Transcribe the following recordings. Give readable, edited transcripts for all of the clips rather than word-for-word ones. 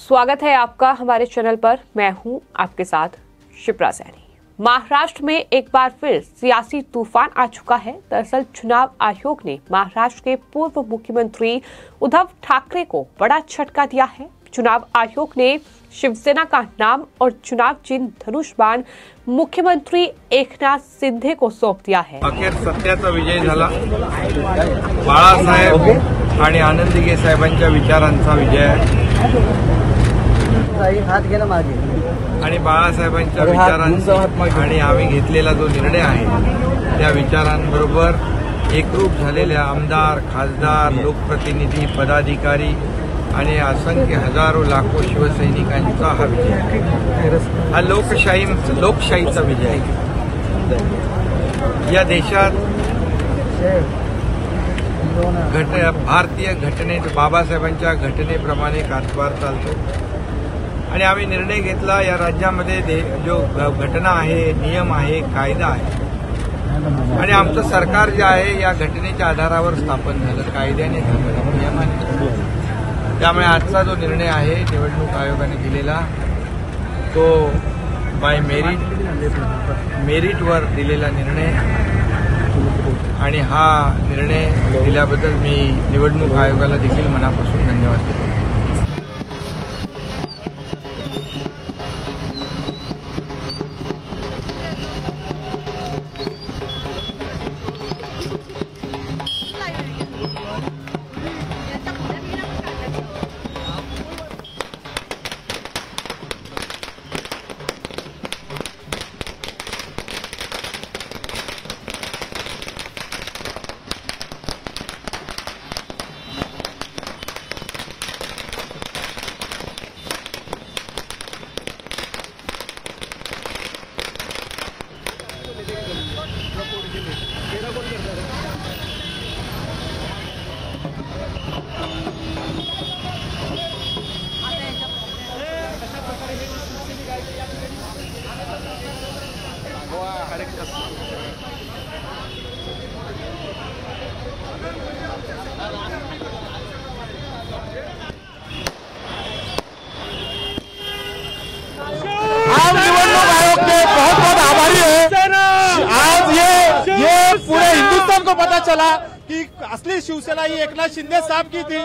स्वागत है आपका हमारे चैनल पर। मैं हूं आपके साथ शिप्रा सैनी। महाराष्ट्र में एक बार फिर सियासी तूफान आ चुका है। दरअसल चुनाव आयोग ने महाराष्ट्र के पूर्व मुख्यमंत्री उद्धव ठाकरे को बड़ा झटका दिया है। चुनाव आयोग ने शिवसेना का नाम और चुनाव चिन्ह धनुष बाण मुख्यमंत्री एकनाथ शिंदे को सौंप दिया है। अखेर सत्याचा विजय झाला। बाळासाहेब आणि आनंद दिघे साहेबांच्या विचारांचा विजय आहे आणि बाळासाहेबांच्या विचारांचा आणि आम्ही घेतलेला जो निर्णय आहे त्या विचारांबरोबर एकरूप झालेल्या आमदार, खासदार, लोकप्रतिनिधी, पदाधिकारी आणि असंख्य हजारो लाखो शिवसैनिकांचा हा विजय आहे। हा लोकशाहीचा विजय आहे। या देशात भारतीय घटनेत बाबासाहेबांच्या घटनेप्रमाणे कारभार चालतो आणि आम्ही निर्णय घेतला। या राज्यामध्ये जो घटना आहे, नियम आहे, कायदा आहे आणि आमचं सरकार जे आहे या घटनेच्या आधारावर स्थापन झालं, कायद्याने झालं, नियमाने। त्यामुळे आजचा जो निर्णय आहे निवडणूक आयोगाने दिलेला तो बाय मेरिटवर दिलेला निर्णय आणि हा निर्णय दिल्याबद्दल मी निवडणूक आयोगाला देखील मनापासून धन्यवाद देतो। पूरे हिंदुस्तान को पता चला कि असली शिवसेना ही एकनाथ शिंदे साहब की थी।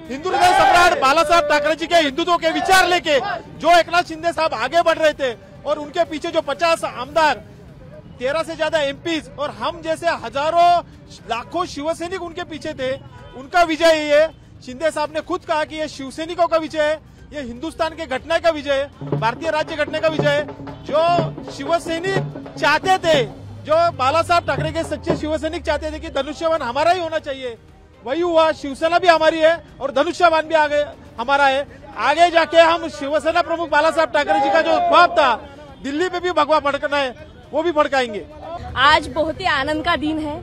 हिंदू हृदय सम्राट बाला साहब ठाकरे जी के हिंदुत्व के विचार लेके जो एकनाथ शिंदे साहब आगे बढ़ रहे थे और उनके पीछे जो 50 आमदार, 13 से ज्यादा एमपीज और हम जैसे हजारों लाखों शिवसैनिक उनके पीछे थे, उनका विजय ये। शिंदे साहब ने खुद कहा कि ये शिवसैनिकों का विजय है, ये हिंदुस्तान के घटना का विजय है, भारतीय राज्य घटना का विजय है। जो शिवसैनिक चाहते थे, जो बाला साहब ठाकरे के सच्चे शिवसैनिक चाहते थे कि धनुष्यबाण हमारा ही होना चाहिए, वही हुआ। शिवसेना भी हमारी है और धनुष्यबाण भी आगे हमारा है। आगे जाके हम शिवसेना प्रमुख बाला साहब ठाकरे जी का जो ख्वाब था दिल्ली पे भी भगवा फड़कना है, वो भी फड़काएंगे। आज बहुत ही आनंद का दिन है।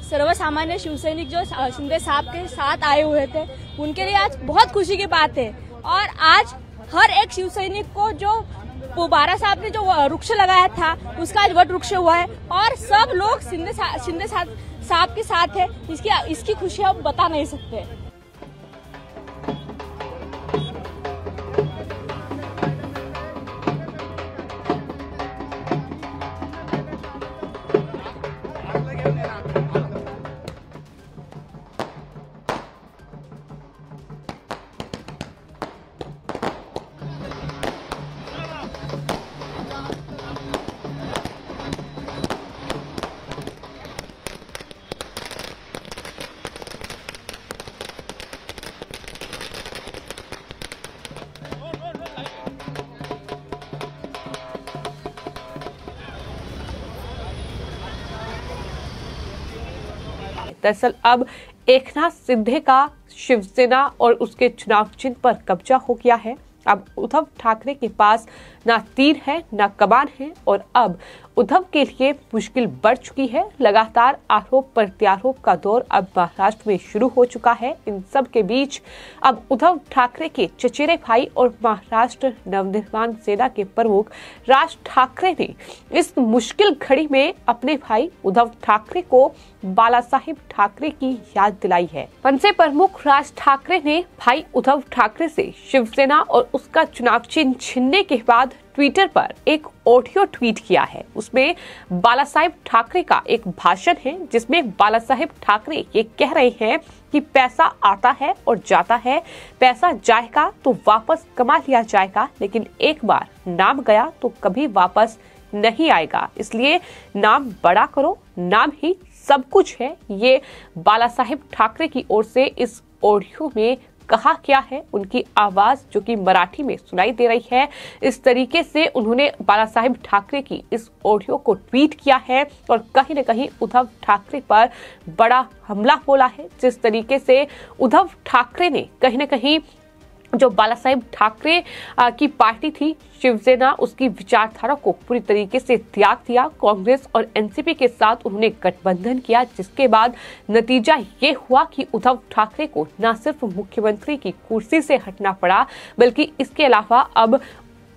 सर्वसामान्य शिवसैनिक जो शिंदे साहब के साथ आए हुए थे उनके लिए आज बहुत खुशी की बात है। और आज हर एक शिवसैनिक को जो बाला साहब ने जो वृक्ष लगाया था उसका आज वट वृक्ष हुआ है और सब लोग शिंदे साहब के साथ है। इसकी खुशी हम बता नहीं सकते। दरअसल अब एकनाथ शिंदे का शिवसेना और उसके चुनाव चिन्ह पर कब्जा हो गया है। अब उद्धव ठाकरे के पास ना तीर है ना कमान है और अब उद्धव के लिए मुश्किल बढ़ चुकी है। लगातार आरोप प्रत्यारोप का दौर अब महाराष्ट्र में शुरू हो चुका है। इन सब के बीच अब उद्धव ठाकरे के चचेरे भाई और महाराष्ट्र नवनिर्माण सेना के प्रमुख राज ठाकरे ने इस मुश्किल घड़ी में अपने भाई उद्धव ठाकरे को बालासाहेब ठाकरे की याद दिलाई है। मनसे प्रमुख राज ठाकरे ने भाई उद्धव ठाकरे से शिवसेना और उसका चुनाव चिन्ह छीनने के बाद ट्विटर पर एक ऑडियो ट्वीट किया है। उसमें बालासाहेब ठाकरे का एक भाषण है जिसमें बालासाहेब ठाकरे ये कह रहे हैं कि पैसा आता है और जाता है, पैसा जाएगा तो वापस कमा लिया जाएगा, लेकिन एक बार नाम गया तो कभी वापस नहीं आएगा, इसलिए नाम बड़ा करो, नाम ही सब कुछ है। ये बालासाहेब ठाकरे की ओर से इस ऑडियो में कहा क्या है। उनकी आवाज जो कि मराठी में सुनाई दे रही है, इस तरीके से उन्होंने बालासाहेब ठाकरे की इस ऑडियो को ट्वीट किया है और कहीं न कहीं उद्धव ठाकरे पर बड़ा हमला बोला है। जिस तरीके से उद्धव ठाकरे ने कहीं न कहीं जो बालासाहेब ठाकरे की पार्टी थी शिवसेना, उसकी विचारधारा को पूरी तरीके से त्याग दिया। कांग्रेस और एनसीपी के साथ उन्होंने गठबंधन किया, जिसके बाद नतीजा ये हुआ कि उद्धव ठाकरे को न सिर्फ मुख्यमंत्री की कुर्सी से हटना पड़ा, बल्कि इसके अलावा अब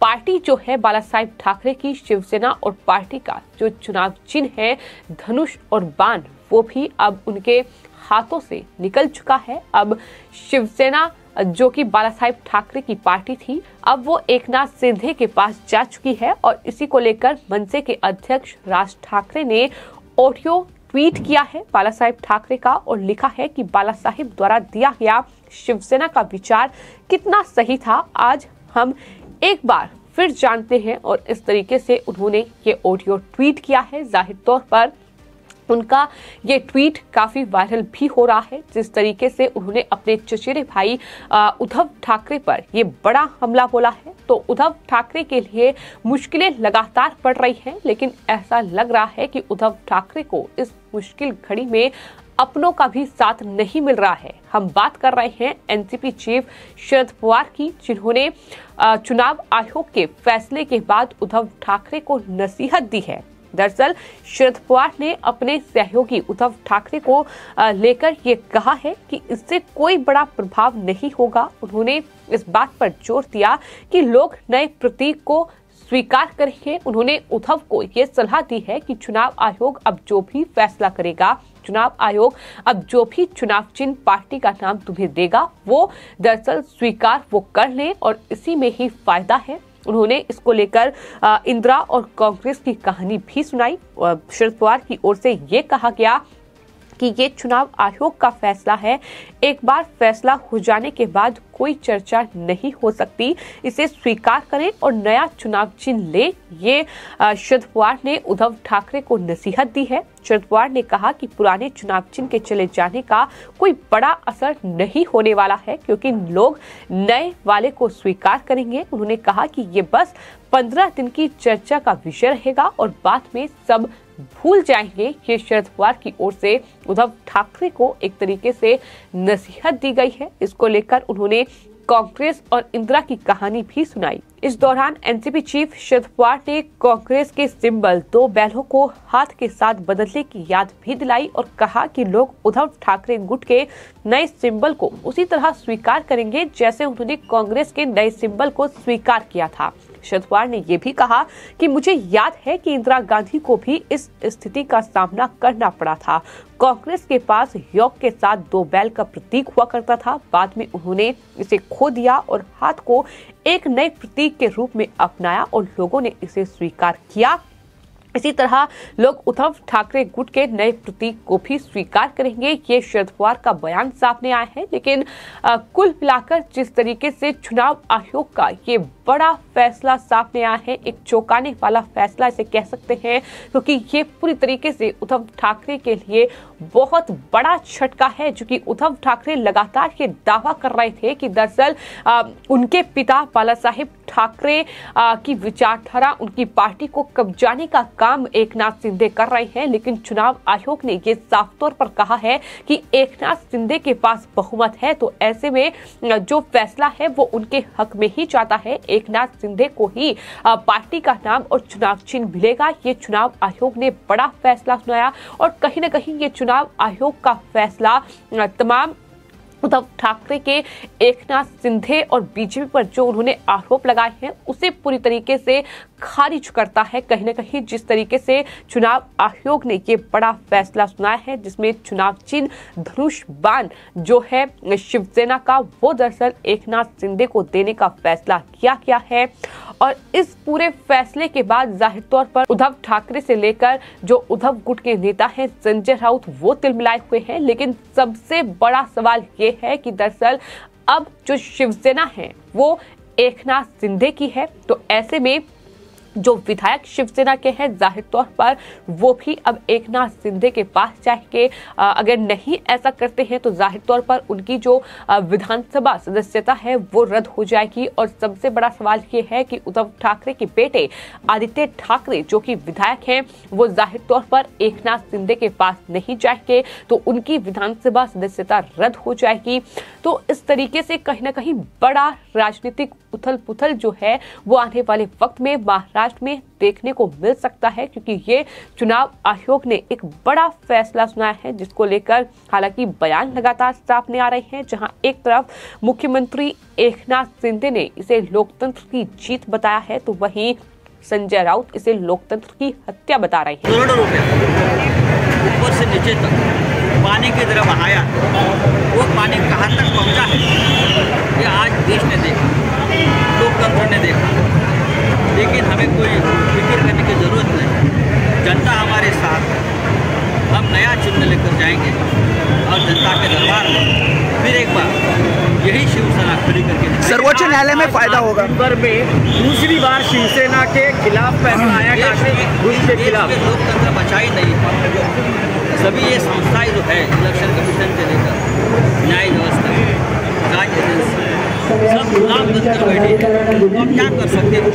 पार्टी जो है बालासाहेब ठाकरे की शिवसेना और पार्टी का जो चुनाव चिन्ह है धनुष और बाण, वो भी अब उनके हाथों से निकल चुका है। अब शिवसेना जो कि बालासाहेब ठाकरे की पार्टी थी, अब वो एकनाथ शिंदे के पास जा चुकी है और इसी को लेकर मनसे के अध्यक्ष राज ठाकरे ने ऑडियो ट्वीट किया है बालासाहेब ठाकरे का और लिखा है कि बालासाहेब द्वारा दिया गया शिवसेना का विचार कितना सही था, आज हम एक बार फिर जानते हैं। और इस तरीके से उन्होंने ये ऑडियो ट्वीट किया है। जाहिर तौर पर उनका ये ट्वीट काफी वायरल भी हो रहा है। जिस तरीके से उन्होंने अपने चचेरे भाई उद्धव ठाकरे पर ये बड़ा हमला बोला है, तो उद्धव ठाकरे के लिए मुश्किलें लगातार बढ़ रही हैं, लेकिन ऐसा लग रहा है कि उद्धव ठाकरे को इस मुश्किल घड़ी में अपनों का भी साथ नहीं मिल रहा है। हम बात कर रहे हैं एनसीपी चीफ शरद पवार की, जिन्होंने चुनाव आयोग के फैसले के बाद उद्धव ठाकरे को नसीहत दी है। दरअसल शरद पवार ने अपने सहयोगी उद्धव ठाकरे को लेकर ये कहा है कि इससे कोई बड़ा प्रभाव नहीं होगा। उन्होंने इस बात पर जोर दिया कि लोग नए प्रतीक को स्वीकार करेंगे। उन्होंने उद्धव को ये सलाह दी है कि चुनाव आयोग अब जो भी फैसला करेगा, चुनाव आयोग अब जो भी चुनाव चिन्ह पार्टी का नाम तुम्हें देगा, वो दरअसल स्वीकार वो कर लें और इसी में ही फायदा है। उन्होंने इसको लेकर इंदिरा और कांग्रेस की कहानी भी सुनाई। शरद पवार की ओर से ये कहा गया कि ये चुनाव आयोग का फैसला है, एक बार फैसला हो जाने के बाद कोई चर्चा नहीं हो सकती, इसे स्वीकार करें और नया चुनाव चिन्ह ले। ये शरद पवार ने उद्धव ठाकरे को नसीहत दी है। शरद पवार ने कहा कि पुराने चुनाव चिन्ह के चले जाने का कोई बड़ा असर नहीं होने वाला है, क्योंकि लोग नए वाले को स्वीकार करेंगे। उन्होंने कहा कि ये बस 15 दिन की चर्चा का विषय रहेगा और बाद में सब भूल जाएंगे। ये शरद पवार की ओर से उद्धव ठाकरे को एक तरीके से नसीहत दी गई है। इसको लेकर उन्होंने कांग्रेस और इंदिरा की कहानी भी सुनाई। इस दौरान एनसीपी चीफ शरद पवार ने कांग्रेस के सिंबल 2 बैलों को हाथ के साथ बदलने की याद भी दिलाई और कहा कि लोग उद्धव ठाकरे गुट के नए सिंबल को उसी तरह स्वीकार करेंगे जैसे उन्होंने कांग्रेस के नए सिंबल को स्वीकार किया था। शरद पवार ने यह भी कहा कि मुझे याद है कि इंदिरा गांधी को भी इस स्थिति का सामना करना पड़ा था। कांग्रेस के पास योग के साथ 2 बैल का प्रतीक हुआ करता था, बाद में उन्होंने इसे खो दिया और हाथ को एक नए प्रतीक के रूप में अपनाया और लोगों ने इसे स्वीकार किया। इसी तरह लोग उद्धव ठाकरे गुट के नए प्रतीक को भी स्वीकार करेंगे। ये शरद पवार का बयान सामने आया है, लेकिन कुल मिलाकर जिस तरीके से चुनाव आयोग का ये बड़ा फैसला सामने आया है, एक चौंकाने वाला फैसला इसे कह सकते हैं, क्योंकि ये पूरी तरीके से उद्धव ठाकरे के लिए बहुत बड़ा झटका है। जो कि उद्धव ठाकरे लगातार ये दावा कर रहे थे कि दरअसल उनके पिता बालासाहेब ठाकरे की विचारधारा उनकी पार्टी को कब्जाने का काम एकनाथ शिंदे कर रहे हैं, लेकिन चुनाव आयोग ने ये साफ तौर पर कहा है कि एकनाथ शिंदे के पास बहुमत है, तो ऐसे में जो फैसला है वो उनके हक में ही जाता है। एकनाथ शिंदे को ही पार्टी का नाम और चुनाव चिन्ह मिलेगा। ये चुनाव आयोग ने बड़ा फैसला सुनाया और कहीं न कहीं ये चुनाव आयोग का फैसला तमाम उद्धव ठाकरे के एकनाथ शिंदे और बीजेपी पर जो उन्होंने आरोप लगाए हैं उसे पूरी तरीके से खारिज करता है। कहीं न कहीं जिस तरीके से चुनाव आयोग ने ये बड़ा फैसला सुनाया है, जिसमें चुनाव चिन्ह धनुष बाण जो है शिवसेना का, वो दरअसल एकनाथ शिंदे को देने का फैसला किया गया है। और इस पूरे फैसले के बाद जाहिर तौर पर उद्धव ठाकरे से लेकर जो उद्धव गुट के नेता हैं संजय राउत, वो तिलमिलाए हुए हैं। लेकिन सबसे बड़ा सवाल ये है कि दरअसल अब जो शिवसेना है वो एकनाथ शिंदे की है, तो ऐसे में जो विधायक शिवसेना के हैं जाहिर तौर पर वो भी अब एकनाथ शिंदे के पास जाएंगे। अगर नहीं ऐसा करते हैं तो जाहिर तौर पर उनकी जो विधानसभा सदस्यता है वो रद्द हो जाएगी। और सबसे बड़ा सवाल ये है कि उद्धव ठाकरे के बेटे आदित्य ठाकरे जो कि विधायक हैं वो जाहिर तौर पर एकनाथ शिंदे के पास नहीं जाएंगे, तो उनकी विधानसभा सदस्यता रद्द हो जाएगी। तो इस तरीके से कहीं ना कहीं बड़ा राजनीतिक उथल पुथल जो है वो आने वाले वक्त में महाराष्ट्र में देखने को मिल सकता है, क्योंकि ये चुनाव आयोग ने एक बड़ा फैसला सुनाया है, जिसको लेकर हालांकि बयान लगातार सामने आ रहे हैं। जहां एक तरफ मुख्यमंत्री एकनाथ शिंदे ने इसे लोकतंत्र की जीत बताया है, तो वहीं संजय राउत इसे लोकतंत्र की हत्या बता रहे हैं। करोड़ों रुपए ऊपर से नीचे तक पानी की तरह बहाया, वो पानी कहाँ तक पहुँचा है ये आज देश ने देखा, लोकतंत्र ने देखा। लेकिन हमें कोई फिक्र करने की जरूरत नहीं, जनता हमारे साथ है। हम नया चिन्ह लेकर जाएंगे और जनता के दरबार में फिर एक बार यही शिवसेना खड़ी करके सर्वोच्च न्यायालय में फायदा होगा। पर में दूसरी बार शिवसेना के खिलाफ फैसला आया के खिलाफ। लोकतंत्र बचा ही नहीं है। सभी ये संस्थाएं जो है इलेक्शन कमीशन से लेकर न्याय व्यवस्था, राज्य एजेंसी, सब गुलाम बनकर बैठे हैं। तो क्या कर सकते हैं?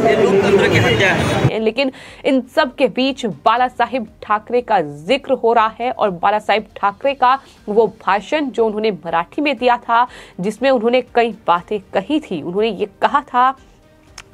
ये लोकतंत्र की हत्या है। लेकिन इन सब के बीच बाला साहेब ठाकरे का जिक्र हो रहा है और बाला साहेब ठाकरे का वो भाषण जो उन्होंने मराठी में दिया था, जिसमें उन्होंने कई बातें कही थी। उन्होंने ये कहा था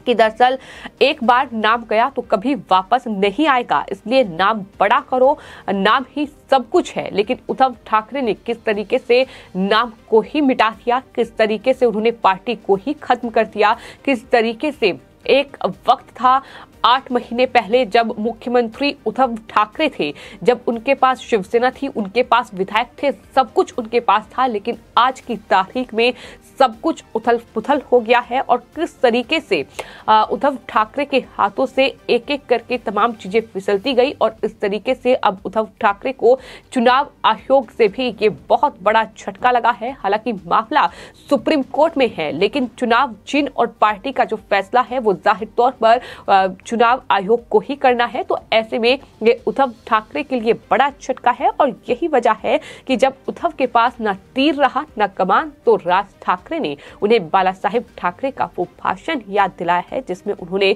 कि दरअसल एक बार नाम गया तो कभी वापस नहीं आएगा, इसलिए नाम बड़ा करो, नाम ही सब कुछ है। लेकिन उद्धव ठाकरे ने किस तरीके से नाम को ही मिटा दिया, किस तरीके से उन्होंने पार्टी को ही खत्म कर दिया, किस तरीके से एक वक्त था 8 महीने पहले जब मुख्यमंत्री उद्धव ठाकरे थे, जब उनके पास शिवसेना थी, उनके पास विधायक थे, सब कुछ उनके पास था। लेकिन आज की तारीख में सब कुछ उथल पुथल हो गया है और किस तरीके से उद्धव ठाकरे के हाथों से एक एक करके तमाम चीजें फिसलती गई। और इस तरीके से अब उद्धव ठाकरे को चुनाव आयोग से भी ये बहुत बड़ा झटका लगा है। हालांकि मामला सुप्रीम कोर्ट में है, लेकिन चुनाव चिन्ह और पार्टी का जो फैसला है वो जाहिर तौर पर चुनाव आयोग को ही करना है। तो ऐसे में ये उद्धव ठाकरे के लिए बड़ा झटका है और यही वजह है कि जब उद्धव के पास न तीर रहा न कमान, तो राज ठाकरे ने उन्हें बाला साहेब ठाकरे का वो भाषण याद दिलाया है, जिसमें उन्होंने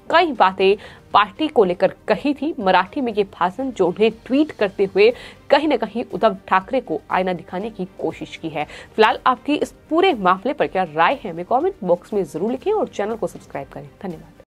कई बातें पार्टी को लेकर कही थी। मराठी में ये भाषण जो उन्हें ट्वीट करते हुए कहीं न कहीं उद्धव ठाकरे को आईना दिखाने की कोशिश की है। फिलहाल आपकी इस पूरे मामले पर क्या राय है, हमें कमेंट बॉक्स में जरूर लिखें और चैनल को सब्सक्राइब करें। धन्यवाद।